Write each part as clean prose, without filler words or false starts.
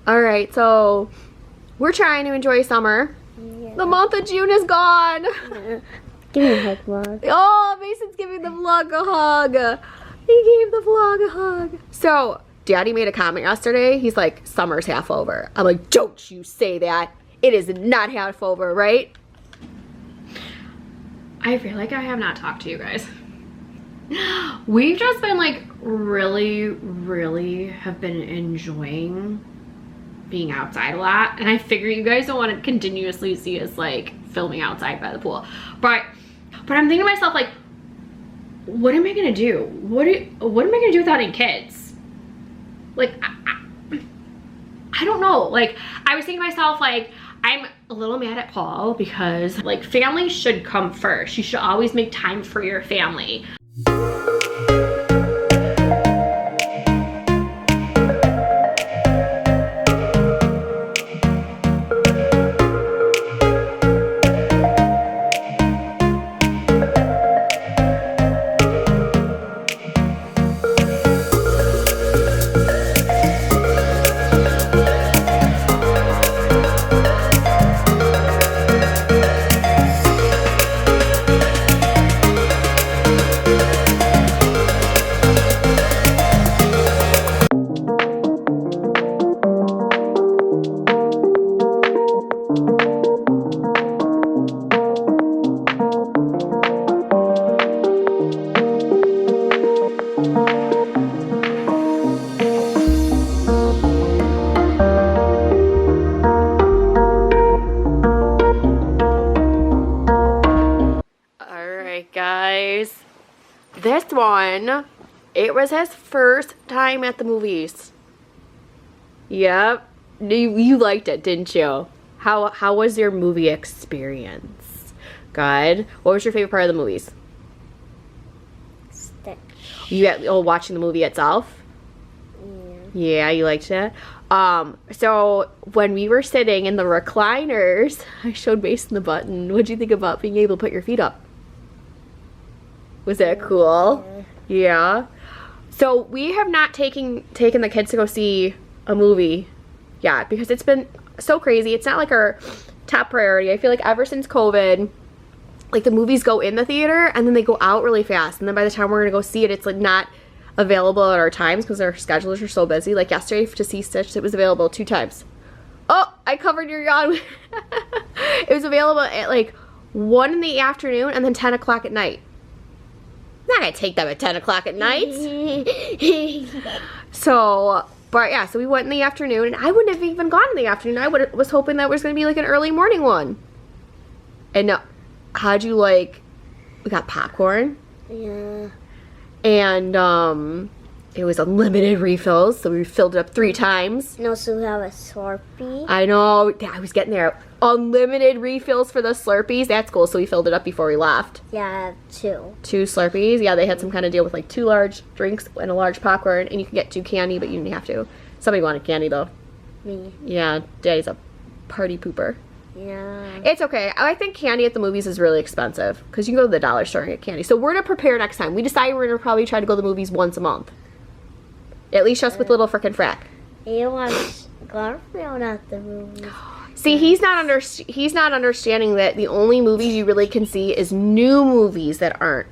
All right, so we're trying to enjoy summer. Yeah. The month of June is gone. Yeah. Give me a hug, Vlog. Oh, Mason's giving the vlog a hug. He gave the vlog a hug. So, Daddy made a comment yesterday. He's like, summer's half over. I'm like, don't you say that. It is not half over, right? I feel like I have not talked to you guys. We've just been like really have been enjoying being outside a lot. And I figure you guys don't want to continuously see us like filming outside by the pool. But I'm thinking to myself, like, what am I gonna do? What am I gonna do without any kids? Like, I don't know. Like, I was thinking to myself, like, I'm a little mad at Paul because, like, family should come first. You should always make time for your family. Guys, this one, it was his first time at the movies. Yep, you liked it, didn't you? How was your movie experience? Good. What was your favorite part of the movies? Stitch. Watching the movie itself? Yeah, you liked it? So when we were sitting in the recliners, I showed Mason the button. What'd you think about being able to put your feet up? Was that cool? Yeah. So we have not taken the kids to go see a movie yet because it's been so crazy. It's not like our top priority. I feel like ever since COVID, like the movies go in the theater and then they go out really fast. And then by the time we're going to go see it, it's like not available at our times because our schedules are so busy. Like yesterday to see Stitch, it was available 2 times. Oh, I covered your yawn. It was available at like 1 in the afternoon and then 10 o'clock at night. I'm not gonna take them at 10 o'clock at night. So, but yeah, so we went in the afternoon, and I wouldn't have even gone in the afternoon. I was hoping that was gonna be like an early morning one. And no, how'd you like? We got popcorn. Yeah. And it was unlimited refills, so we filled it up 3 times. And also we have a Slurpee. I know. I was getting there. Unlimited refills for the Slurpees. That's cool. So we filled it up before we left. Yeah, I have 2. 2 Slurpees. Yeah, they had some kind of deal with like 2 large drinks and a large popcorn, and you can get 2 candy, but you didn't have to. Somebody wanted candy though. Me. Yeah, Daddy's a party pooper. Yeah. It's okay. I think candy at the movies is really expensive because you can go to the dollar store and get candy. So we're gonna prepare next time. We decided we're gonna probably try to go to the movies once a month. At least just with little frickin' Frack. You watch Garfield at the movies. See, he's not understanding that the only movies you really can see is new movies that aren't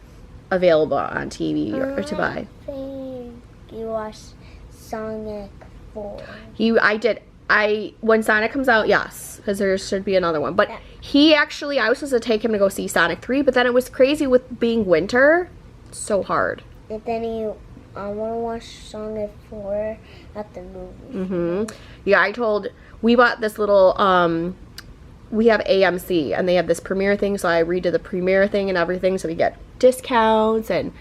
available on TV or to buy. I think you watched Sonic 4. When Sonic comes out, yes, because there should be another one. But I was supposed to take him to go see Sonic 3, but then it was crazy with being winter. It's so hard. And then I want to watch Sonic 4 at the movies. Yeah, we bought this little, we have AMC, and they have this premiere thing, so I redid the premiere thing and everything, so we get discounts, and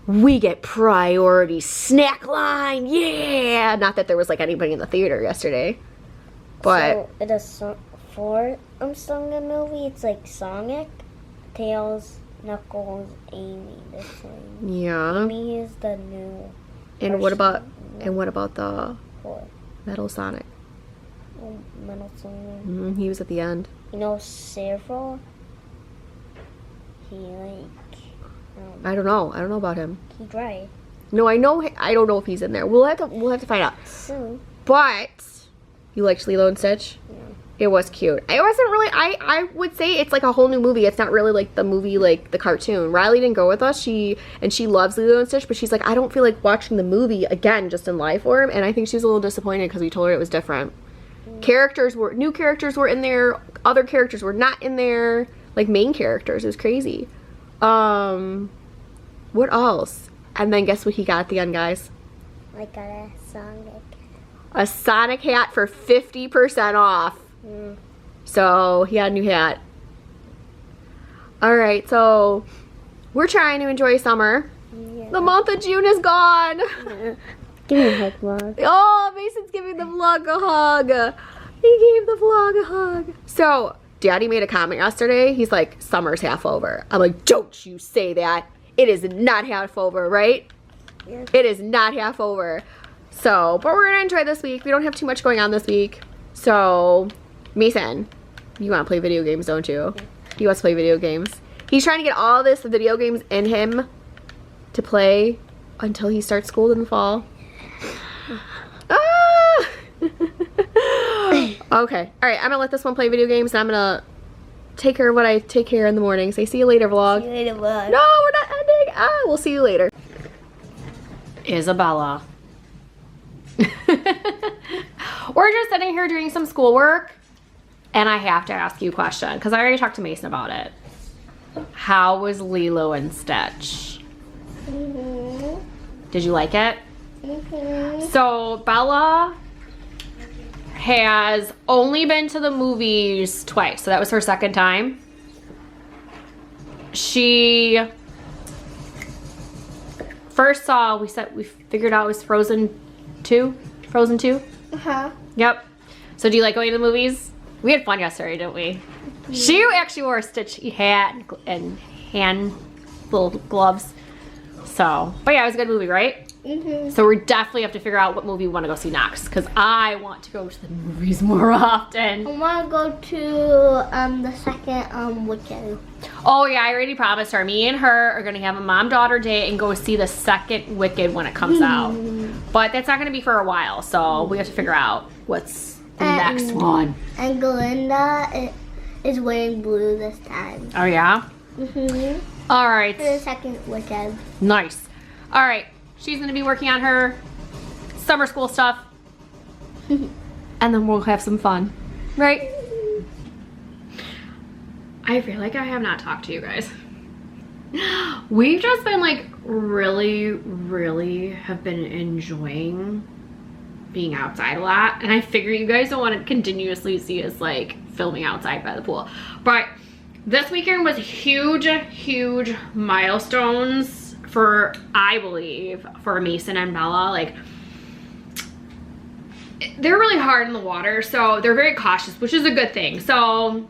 we get priority snack line, yeah! Not that there was, like, anybody in the theater yesterday, but... So, it is for Sonic movie, it's like Sonic, Tails, Knuckles, Amy, this one. Yeah. Amy is the new... And what about the What? Metal Sonic? Metal Sonic. He was at the end. You know, Sephiroth? He like... I don't know about him. He died. No, I don't know if he's in there. We'll have to find out. Soon. But You liked Lilo and Stitch? Yeah. It was cute. It wasn't really, I would say it's like a whole new movie. It's not really like the movie, like the cartoon. Riley didn't go with us. She loves Lilo and Stitch, but she's like, I don't feel like watching the movie again just in live form. And I think she was a little disappointed because we told her it was different. New characters were in there. Other characters were not in there. Like main characters. It was crazy. What else? And then guess what he got at the end, guys? I got a Sonic. A Sonic hat for 50% off. So he had a new hat. Alright, so we're trying to enjoy summer. Yeah. The month of June is gone. Yeah. Give me a hug, Vlog. Oh, Mason's giving the vlog a hug. He gave the vlog a hug. So Daddy made a comment yesterday. He's like, summer's half over. I'm like, don't you say that. It is not half over, right? Yeah. It is not half over. So, but we're gonna enjoy this week. We don't have too much going on this week. So, Mason, you want to play video games, don't you? Yeah. He wants to play video games. He's trying to get all this video games in him to play until he starts school in the fall. Ah! Okay. All right, I'm gonna let this one play video games, and I'm gonna take care of what I take care in the morning. Say, see you later, vlog. See you later, vlog. No, we're not ending. Ah, we'll see you later. Isabella. We're just sitting here doing some schoolwork, and I have to ask you a question because I already talked to Mason about it. How was Lilo and Stitch? Did you like it? So Bella has only been to the movies twice, so that was her second time. She first saw, we figured out it was Frozen 2. Frozen 2? Uh-huh. Yep. So do you like going to the movies? We had fun yesterday, didn't we? Mm-hmm. She actually wore a Stitch hat and hand little gloves. So, but yeah, it was a good movie, right? Mm-hmm. So we definitely have to figure out what movie we want to go see next, because I want to go to the movies more often. I want to go to the second Wicked. Oh yeah, I already promised her. Me and her are going to have a mom-daughter date and go see the second Wicked when it comes out. But that's not going to be for a while, so we have to figure out what's the next one. And Glinda is wearing blue this time. Oh yeah? Mm-hmm. All right. For the second Wicked. Nice. All right. She's going to be working on her summer school stuff. And then we'll have some fun. Right? I feel like I have not talked to you guys. We've just been like really have been enjoying being outside a lot. And I figure you guys don't want to continuously see us like filming outside by the pool. But this weekend was huge milestones for, I believe, for Mason and Bella. Like, they're really hard in the water, so they're very cautious, which is a good thing. So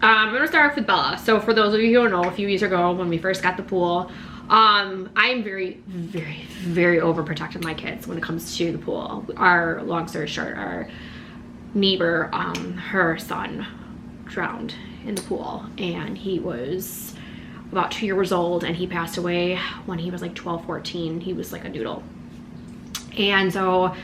I'm gonna start off with Bella. So for those of you who don't know, a few years ago when we first got the pool, I'm very overprotective of my kids when it comes to the pool. Our, long story short, our neighbor, her son drowned in the pool, and he was about 2 years old, and he passed away when he was like 12-14. He was like a noodle. And so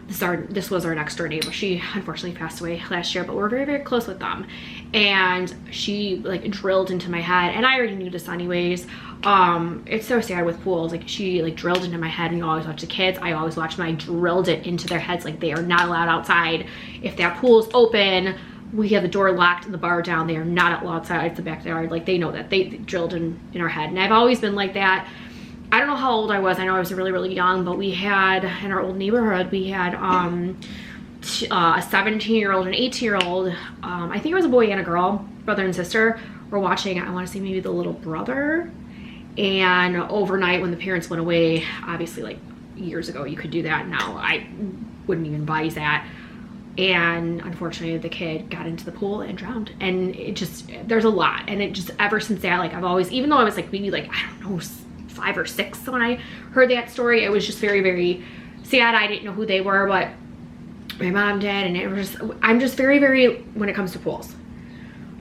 this was our next door neighbor. She unfortunately passed away last year, but we're very close with them. And she like drilled into my head, and I already knew this anyways. It's so sad with pools. Like, she like drilled into my head, and you always watch the kids. I always watch them. I drilled it into their heads. Like, they are not allowed outside. If that pool's open, we have the door locked and the bar down. They are not allowed outside the backyard. Like, they know that. They drilled in our head. And I've always been like that. I don't know how old I was. I know I was really young, but we had, in our old neighborhood, we had a 17-year-old and 18-year-old. I think it was a boy and a girl, brother and sister, were watching, I want to say maybe The Little Brother. And overnight when the parents went away, obviously like years ago you could do that. Now I wouldn't even advise that. And unfortunately the kid got into the pool and drowned. And it just, there's a lot. And it just, ever since that, like, I've always, even though I was like maybe like, I don't know, 5 or 6 when I heard that story, it was just very sad. I didn't know who they were, but my mom did. And it was just, I'm just very when it comes to pools.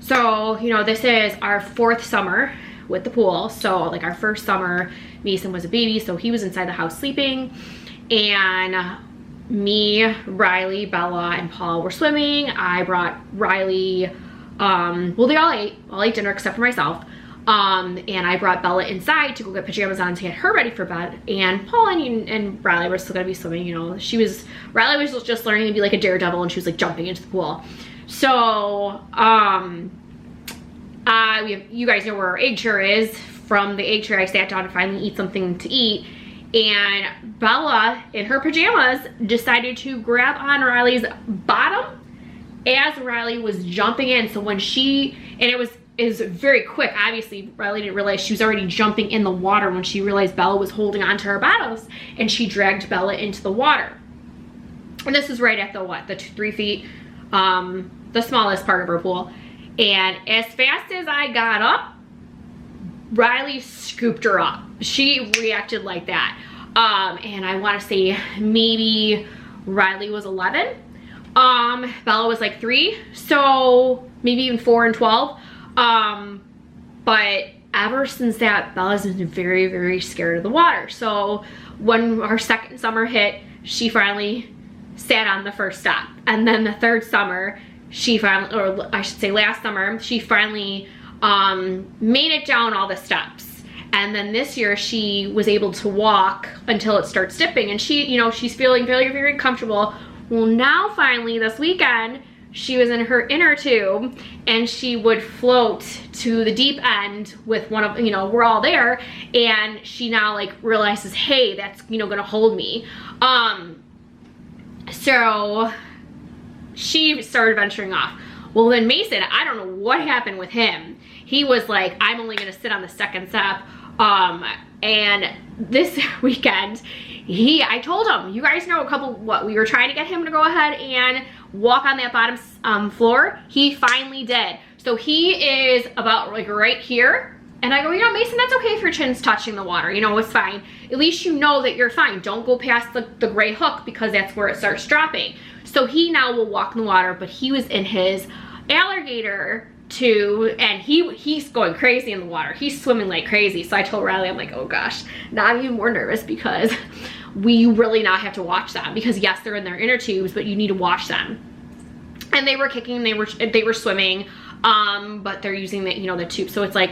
So, you know, this is our 4th summer with the pool. So like, our first summer, Mason was a baby, so he was inside the house sleeping. And me, Riley, Bella, and Paul were swimming. I brought Riley, well, they all ate dinner except for myself. And I brought Bella inside to go get pajamas on to get her ready for bed. And Paul and Riley were still gonna be swimming, you know. Riley was just learning to be like a daredevil, and she was like jumping into the pool. So, you guys know where our egg chair is. From the egg chair, I sat down to finally eat something to eat. And Bella, in her pajamas, decided to grab on Riley's bottom as Riley was jumping in. So when it was very quick. Obviously, Riley didn't realize she was already jumping in the water when she realized Bella was holding onto her bottoms, and she dragged Bella into the water. And this is right at the 3 feet, the smallest part of her pool. And as fast as I got up, Riley scooped her up. She reacted like that. And I want to say maybe Riley was 11. Bella was like 3. So maybe even 4 and 12. But ever since that, Bella's been very, very scared of the water. So when our second summer hit, she finally sat on the first step. And then the third summer, she finally, or I should say last summer, she finally made it down all the steps. And then this year she was able to walk until it starts dipping, and she, you know, she's feeling very, very comfortable. Well, now finally this weekend, she was in her inner tube, and she would float to the deep end with one of, you know, we're all there, and she now like realizes, hey, that's, you know, gonna hold me. So she started venturing off. Well, then Mason, I don't know what happened with him. He was like, I'm only gonna sit on the second step. And this weekend, I told him, you guys know we were trying to get him to go ahead and walk on that bottom floor. He finally did. So he is about like right here. And I go, you know, Mason, that's okay if your chin's touching the water. You know, it's fine. At least you know that you're fine. Don't go past the gray hook, because that's where it starts dropping. So he now will walk in the water, but he was in his alligator tube, and he's going crazy in the water. He's swimming like crazy. So I told Riley, I'm like, oh gosh, now I'm even more nervous, because we really now have to watch them, because yes, they're in their inner tubes, but you need to watch them. And they were kicking, they were swimming, but they're using the, you know, the tube. So it's like,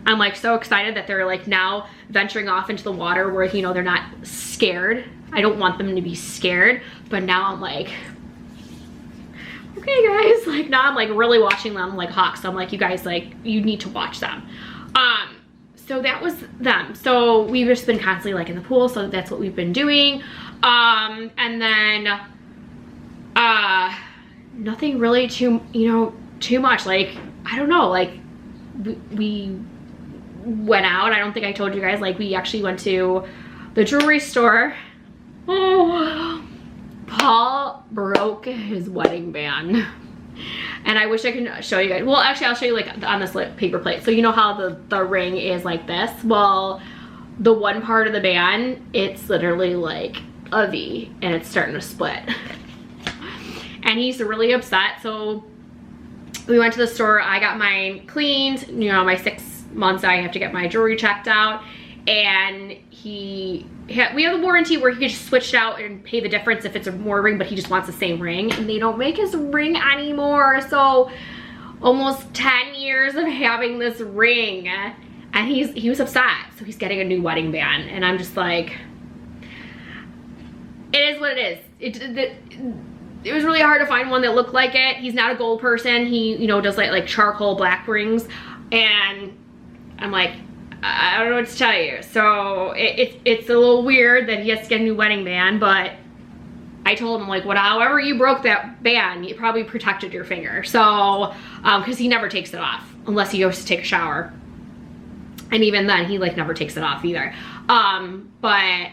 I'm like so excited that they're like now venturing off into the water where, you know, they're not scared. I don't want them to be scared, but now I'm like, okay guys, like now I'm like really watching them like hawks. So I'm like, you guys, like, you need to watch them. So that was them. So we've just been constantly like in the pool, so that's what we've been doing. And then nothing really too much. Like, I don't know, like we went out. I don't think I told you guys, like we actually went to the jewelry store. Oh, Paul broke his wedding band, and I wish I could show you guys. Well, actually I'll show you like on this paper plate. So you know how the ring is like this? Well, the one part of the band, it's literally like a V, and it's starting to split. And he's really upset. So we went to the store. I got mine cleaned. You know, my 6 months I have to get my jewelry checked out, and we have the warranty where he could just switch it out and pay the difference if it's a more ring, but he just wants the same ring, and they don't make his ring anymore. So almost 10 years of having this ring, and he was upset. So he's getting a new wedding band, and I'm just like, it is what it is. It was really hard to find one that looked like it. He's not a gold person. He, you know, does like charcoal black rings, and I'm like, I don't know what to tell you. So it's a little weird that he has to get a new wedding band, but I told him, like, however you broke that band, you probably protected your finger. So, because he never takes it off unless he goes to take a shower. And even then, he like never takes it off either. But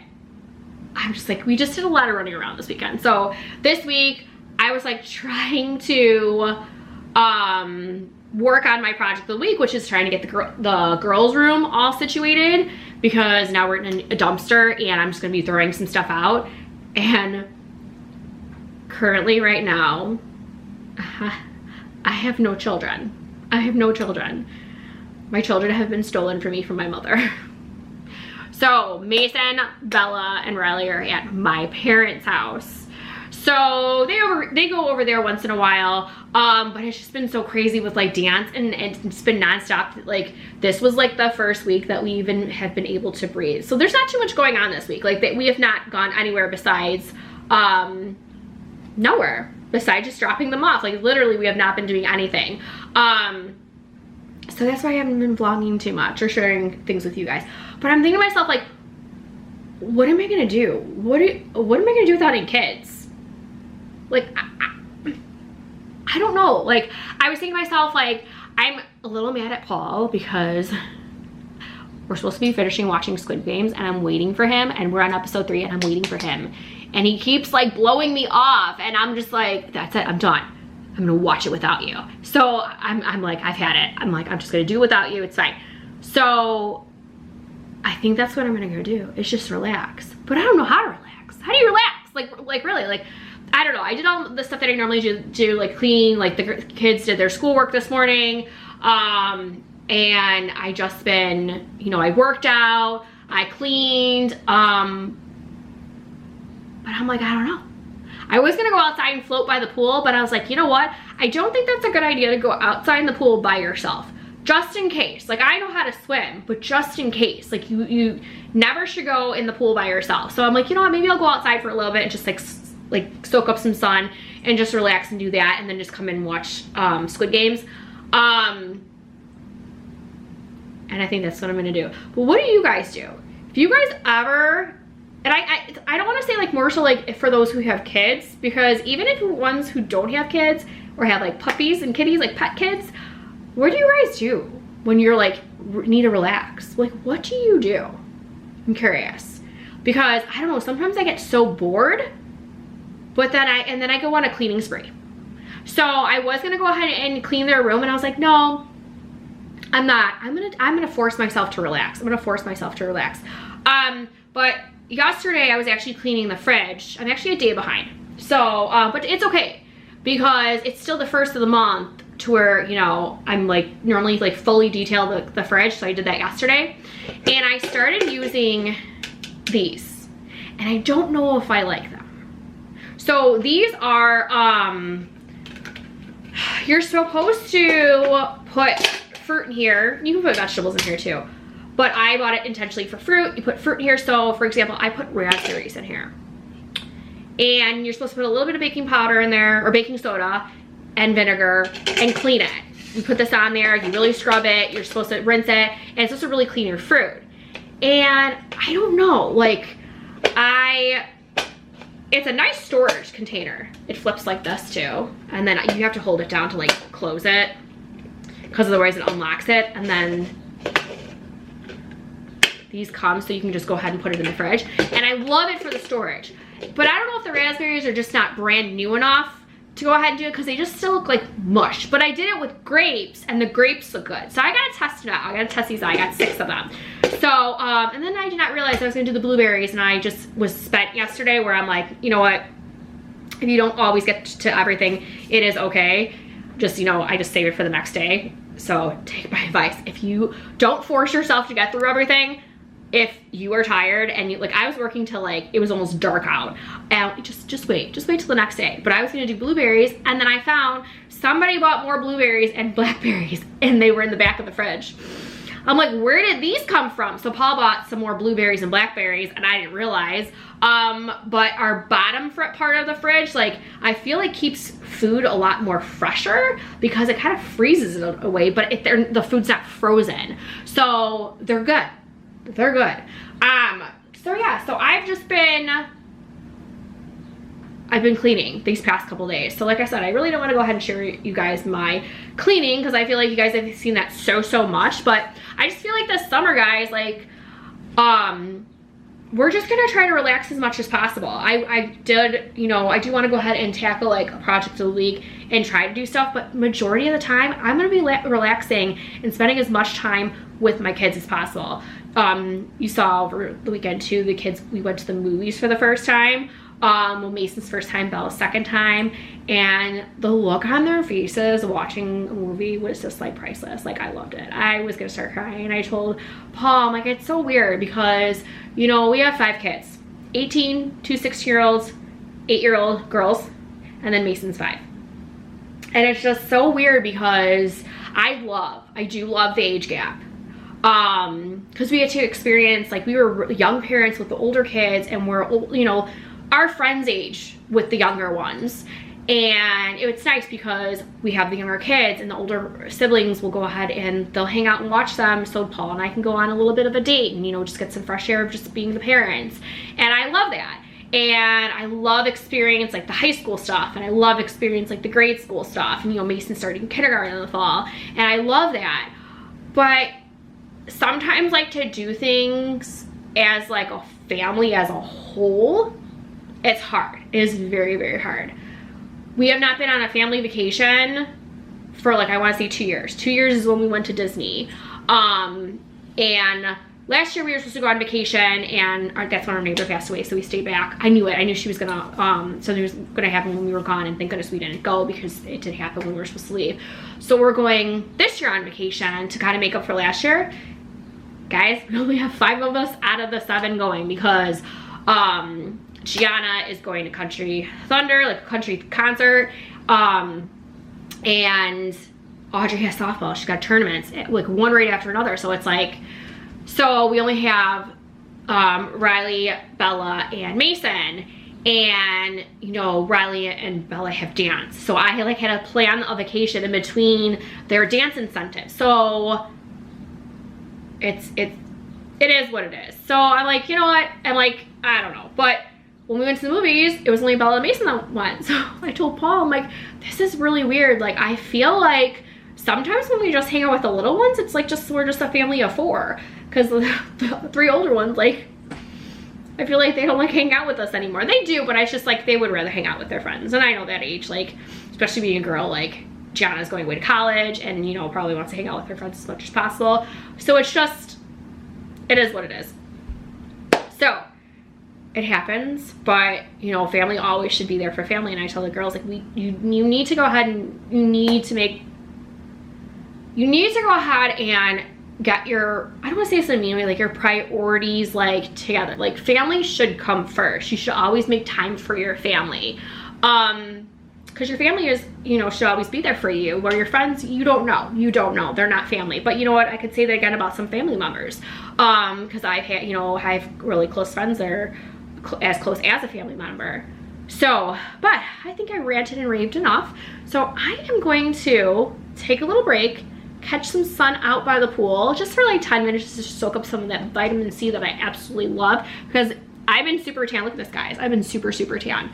I'm just like, we just did a lot of running around this weekend. So this week I was like trying to work on my project of the week, which is trying to get the girls' room all situated, because now we're in a dumpster and I'm just gonna be throwing some stuff out. And currently right now, I have no children. I have no children. My children have been stolen from me from my mother. So Mason, Bella, and Riley are at my parents' house. So they go over there once in a while, but it's just been so crazy with like dance and it's been nonstop. Like this was like the first week that we even have been able to breathe. So there's not too much going on this week. Like we have not gone anywhere besides, nowhere besides just dropping them off. Like literally we have not been doing anything. So that's why I haven't been vlogging too much or sharing things with you guys. But I'm thinking to myself like, what am I gonna do? What am I gonna do without any kids? Like, I don't know. Like, I was thinking to myself, like, I'm a little mad at Paul because we're supposed to be finishing watching Squid Games and I'm waiting for him, and we're on episode 3 and I'm waiting for him. And he keeps like blowing me off and I'm just like, that's it, I'm done. I'm gonna watch it without you. So I'm like, I've had it. I'm like, I'm just gonna do it without you, it's fine. So I think that's what I'm gonna go do, is just relax. But I don't know how to relax. How do you relax? Like really, like, I don't know. I did all the stuff that I normally do like clean, like the kids did their schoolwork this morning. And I just been, you know, I worked out, I cleaned, but I'm like, I don't know. I was gonna go outside and float by the pool, but I was like, you know what? I don't think that's a good idea to go outside in the pool by yourself. Just in case. Like, I know how to swim, but just in case. Like, you never should go in the pool by yourself. So I'm like, you know what? Maybe I'll go outside for a little bit and just like soak up some sun and just relax and do that, and then just come in and watch Squid Games. And I think that's what I'm gonna do. But what do you guys do? If you guys ever, and I don't want to say like more so like for those who have kids, because even if you're ones who don't have kids or have like puppies and kitties, like pet kids, what do you guys do when you're like need to relax? Like, what do you do? I'm curious, because I don't know, sometimes I get so bored, but then I go on a cleaning spree. So I was gonna go ahead and clean their room, and I was like, no, I'm not. I'm gonna force myself to relax. I'm gonna force myself to relax. But yesterday I was actually cleaning the fridge. I'm actually a day behind. So, but it's okay because it's still the first of the month to where, you know, I'm like normally like fully detail the fridge. So I did that yesterday, and I started using these, and I don't know if I like them. So these are, you're supposed to put fruit in here. You can put vegetables in here too, but I bought it intentionally for fruit. You put fruit in here. So for example, I put raspberries in here, and you're supposed to put a little bit of baking powder in there, or baking soda and vinegar, and clean it. You put this on there, you really scrub it, you're supposed to rinse it, and it's supposed to really clean your fruit. And I don't know, like, it's a nice storage container. It flips like this too, and then you have to hold it down to like close it, because otherwise it unlocks it. And then these come so you can just go ahead and put it in the fridge, and I love it for the storage. But I don't know if the raspberries are just not brand new enough to go ahead and do it, because they just still look like mush. But I did it with grapes, and the grapes look good. So I gotta test it out. I gotta test these out. I got 6 of them. So, and then I did not realize I was gonna do the blueberries, and I just was spent yesterday where I'm like, you know what? If you don't always get to everything, it is okay. Just, you know, I just save it for the next day. So take my advice. If you don't force yourself to get through everything, if you are tired and you, like, I was working till like, it was almost dark out, and just wait till the next day. But I was gonna do blueberries, and then I found somebody bought more blueberries and blackberries, and they were in the back of the fridge. I'm like, where did these come from? So Paul bought some more blueberries and blackberries, and I didn't realize. But our bottom part of the fridge, like, I feel like keeps food a lot more fresher because it kind of freezes it away, but the food's not frozen. So they're good. They're good. So yeah, so I've been cleaning these past couple days. So like I said, I really don't want to go ahead and share you guys my cleaning, because I feel like you guys have seen that so much. But I just feel like this summer, guys, like, we're just gonna try to relax as much as possible. I did, you know, I do want to go ahead and tackle like a project of the week and try to do stuff, but majority of the time I'm gonna be relaxing and spending as much time with my kids as possible. You saw over the weekend too, the kids, we went to the movies for the first time. Well, Mason's first time, Bella's second time, and the look on their faces watching a movie was just like priceless. Like, I loved it. I was gonna start crying. I told Paul, I'm like, it's so weird because, you know, we have 5 kids, 18, 2 16-year-olds, 8-year-old girls, and then Mason's 5. And it's just so weird because I do love the age gap. Because we had to experience, like, we were young parents with the older kids, and we're, you know, our friends' age with the younger ones. And it's nice because we have the younger kids, and the older siblings will go ahead and they'll hang out and watch them, so Paul and I can go on a little bit of a date and, you know, just get some fresh air of just being the parents. And I love that. And I love experience like the high school stuff, and I love experience like the grade school stuff, and, you know, Mason starting kindergarten in the fall, and I love that. But sometimes, like, to do things as like a family as a whole, it's hard. It is very, very hard. We have not been on a family vacation for, like, I want to say 2 years. 2 years is when we went to Disney. And last year we were supposed to go on vacation, and that's when our neighbor passed away, so we stayed back. I knew it. I knew she was gonna, something was gonna happen when we were gone, and thank goodness we didn't go because it did happen when we were supposed to leave. So we're going this year on vacation to kind of make up for last year. Guys, we only have 5 of us out of the 7 going because Gianna is going to Country Thunder, like a country concert, and Audrey has softball. She's got tournaments, like, one right after another. So it's like, so we only have Riley, Bella, and Mason. And, you know, Riley and Bella have dance. So I, like, had to plan a vacation in between their dance incentives. So it is what it is. So I'm like, you know what? I'm like, I don't know. But when we went to the movies, it was only Bella and Mason that went. So I told Paul, I'm like, this is really weird. Like, I feel like sometimes when we just hang out with the little ones, it's like we're just a family of 4. Because the 3 older ones, like, I feel like they don't like hang out with us anymore. They do, but it's just like they would rather hang out with their friends. And I know that age, like, especially being a girl, like, Gianna's going away to college and, you know, probably wants to hang out with her friends as much as possible. So it's just, it is what it is. So it happens, but, you know, family always should be there for family. And I tell the girls, like, you need to go ahead and you need to go ahead and get your, I don't want to say this in a mean way, like, your priorities, like, together. Like, family should come first. You should always make time for your family. Because your family is, you know, should always be there for you. Where your friends, you don't know. They're not family. But you know what? I could say that again about some family members. Because I've had, you know, I have really close friends that are as close as a family member. So, but I think I ranted and raved enough. So I am going to take a little break, catch some sun out by the pool, just for like 10 minutes to soak up some of that vitamin C that I absolutely love. Because I've been super tan. Look at this, guys. I've been super, super tan.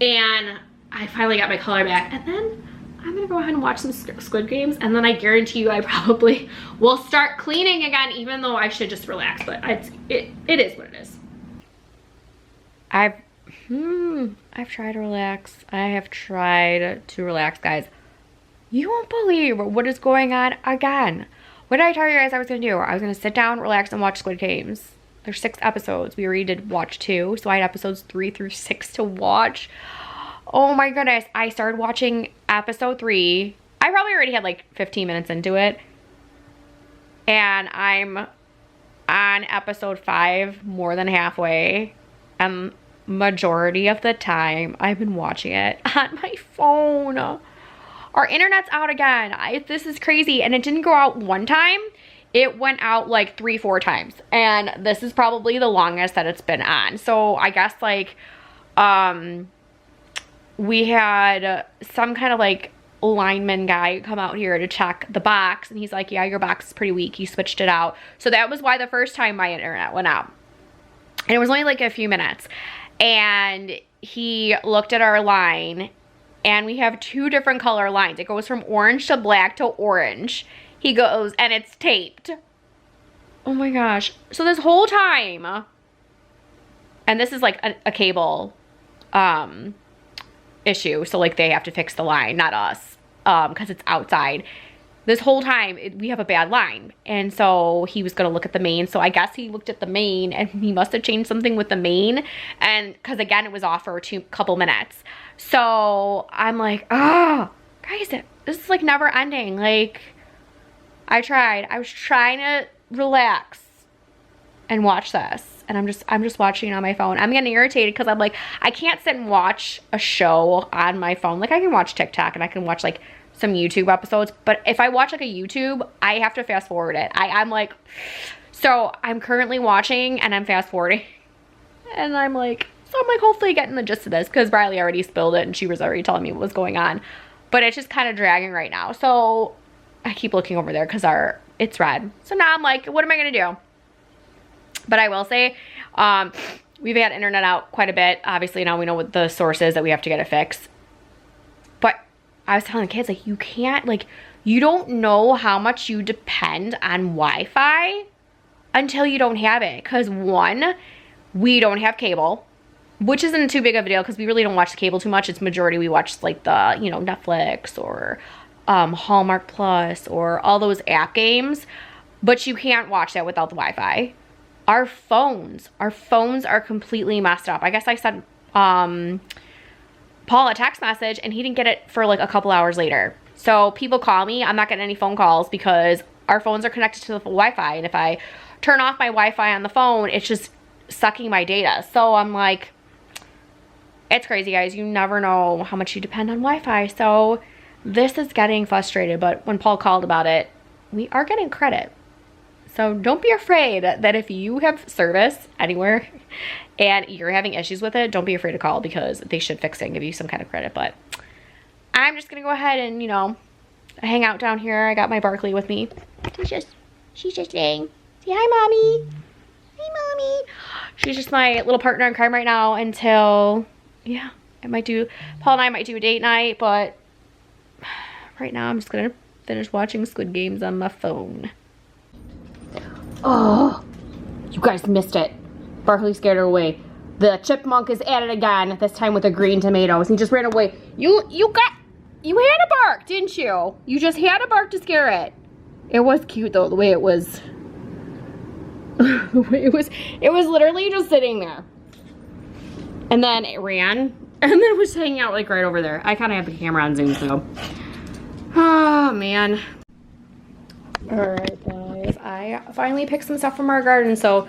And I finally got my color back, and then I'm gonna go ahead and watch some Squid Games, and then I guarantee you I probably will start cleaning again, even though I should just relax. But it is what it is. I've tried to relax. I have tried to relax, guys. You won't believe what is going on again. What did I tell you guys I was gonna do? I was gonna sit down, relax, and watch Squid Games. There's 6 episodes. We already did watch 2, so I had episodes 3 through 6 to watch. Oh my goodness. I started watching episode 3. I probably already had like 15 minutes into it. And I'm on episode 5 more than halfway. And majority of the time, I've been watching it on my phone. Our internet's out again. This is crazy. And it didn't go out one time. It went out like 3-4 times, and this is probably the longest that it's been on. So I guess, like, we had some kind of like lineman guy come out here to check the box, and he's like, yeah, your box is pretty weak. He switched it out. So that was why the first time my internet went out, and it was only like a few minutes. And he looked at our line, and we have 2 different color lines. It goes from orange to black to orange. He goes, and it's taped. Oh my gosh. So this whole time, and this is like a cable issue. So like they have to fix the line, not us, because it's outside. this whole time we have a bad line. And so he was gonna look at the main. So I guess he looked at the main and he must have changed something with the main. And cause again, it was off for a couple minutes. So I'm like, oh, guys, this is like never ending. Like I was trying to relax and watch this. And I'm just watching it on my phone. I'm getting irritated because I'm like, I can't sit and watch a show on my phone. Like I can watch TikTok and I can watch like some YouTube episodes, but if I watch like a YouTube, I have to fast forward it. I'm like, so I'm currently watching and I'm fast forwarding and I'm like, hopefully getting the gist of this because Riley already spilled it and she was already telling me what was going on, but it's just kind of dragging right now. So I keep looking over there because it's red. So now I'm like, what am I gonna do? But I will say, we've had internet out quite a bit. Obviously now we know what the source is that we have to get it fixed. But I was telling the kids, like, you can't, like, you don't know how much you depend on Wi-Fi until you don't have it. Because one, we don't have cable, which isn't too big of a deal because we really don't watch the cable too much. It's majority we watch like the, you know, Netflix or Hallmark Plus or all those app games. But you can't watch that without the Wi-Fi. Our phones are completely messed up. I guess I sent Paul a text message and he didn't get it for like a couple hours later. So people call me, I'm not getting any phone calls because our phones are connected to the Wi-Fi. And if I turn off my Wi-Fi on the phone, it's just sucking my data. So I'm like, it's crazy, guys. You never know how much you depend on Wi-Fi. So this is getting frustrated. But when Paul called about it, we are getting credit. So don't be afraid that if you have service anywhere and you're having issues with it, don't be afraid to call because they should fix it and give you some kind of credit. But I'm just going to go ahead and, you know, hang out down here. I got my Barkley with me. She's just saying, say hi, Mommy. Hi, Mommy. She's just my little partner in crime right now until, yeah, Paul and I might do a date night. But right now I'm just going to finish watching Squid Games on my phone. Oh, you guys missed it. Barkley scared her away. The chipmunk is at it again, this time with the green tomatoes. He just ran away. You had to bark, didn't you? You just had to bark to scare it. It was cute though, the way it was. It was literally just sitting there. And then it ran, and then it was hanging out like right over there. I kind of have the camera on zoom, so. Oh, man. Alright, guys. I finally picked some stuff from our garden, so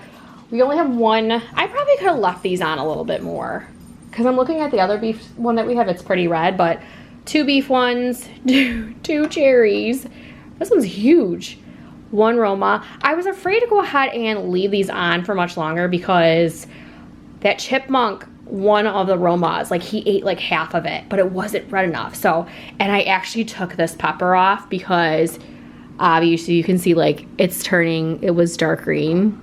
we only have one. I probably could have left these on a little bit more because I'm looking at the other beef one that we have. It's pretty red, but 2 beef ones, 2 cherries. This one's huge. 1 Roma. I was afraid to go ahead and leave these on for much longer because that chipmunk, one of the Romas, like he ate like half of it, but it wasn't red enough. So, and I actually took this pepper off because obviously you can see like it was dark green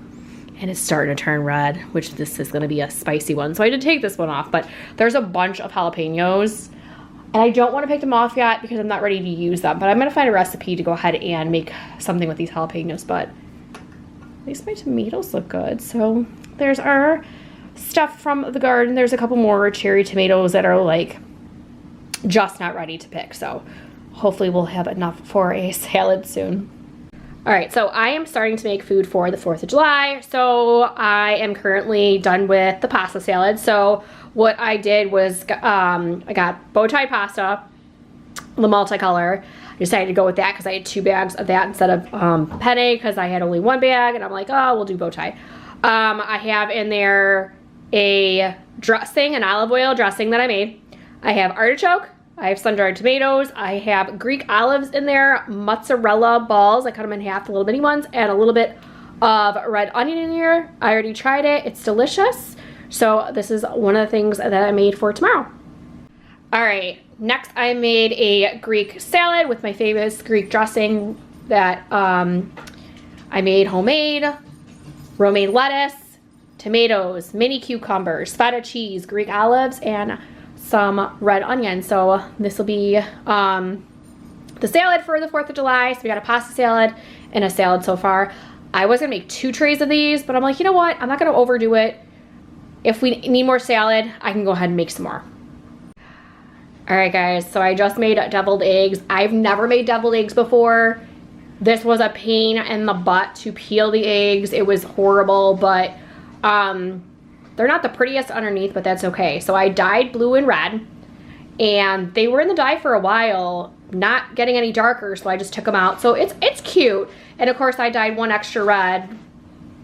and it's starting to turn red, which this is gonna be a spicy one. So I did take this one off, but there's a bunch of jalapenos and I don't want to pick them off yet because I'm not ready to use them, but I'm gonna find a recipe to go ahead and make something with these jalapenos. But at least my tomatoes look good. So there's our stuff from the garden. There's a couple more cherry tomatoes that are like just not ready to pick, so hopefully we'll have enough for a salad soon. All right, so I am starting to make food for the 4th of July. So I am currently done with the pasta salad. So what I did was I got bow tie pasta, the multicolor. I decided to go with that because I had 2 bags of that instead of penne because I had only 1 bag, and I'm like, oh, we'll do bow tie. I have in there a dressing, an olive oil dressing that I made. I have artichoke. I have sun-dried tomatoes. I have Greek olives in there, mozzarella balls. I cut them in half, the little bitty ones, and a little bit of red onion in here. I already tried it. It's delicious. So this is one of the things that I made for tomorrow. All right, next I made a Greek salad with my famous Greek dressing that I made homemade. Romaine lettuce, tomatoes, mini cucumbers, feta cheese, Greek olives, and some red onion. So this will be the salad for the 4th of July. So we got a pasta salad and a salad so far. I was gonna make 2 trays of these, but I'm like, you know what? I'm not gonna overdo it. If we need more salad, I can go ahead and make some more. All right, guys, so I just made deviled eggs. I've never made deviled eggs before. This was a pain in the butt to peel the eggs. It was horrible, but they're not the prettiest underneath, but that's okay. So I dyed blue and red, and they were in the dye for a while, not getting any darker, so I just took them out. So it's cute. And of course I dyed one extra red.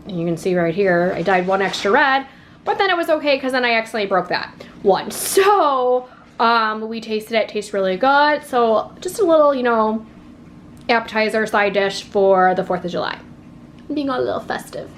And you can see right here, I dyed one extra red, but then it was okay because then I accidentally broke that one. So we tasted it, tastes really good. So just a little, you know, appetizer side dish for the 4th of July. Being a little festive.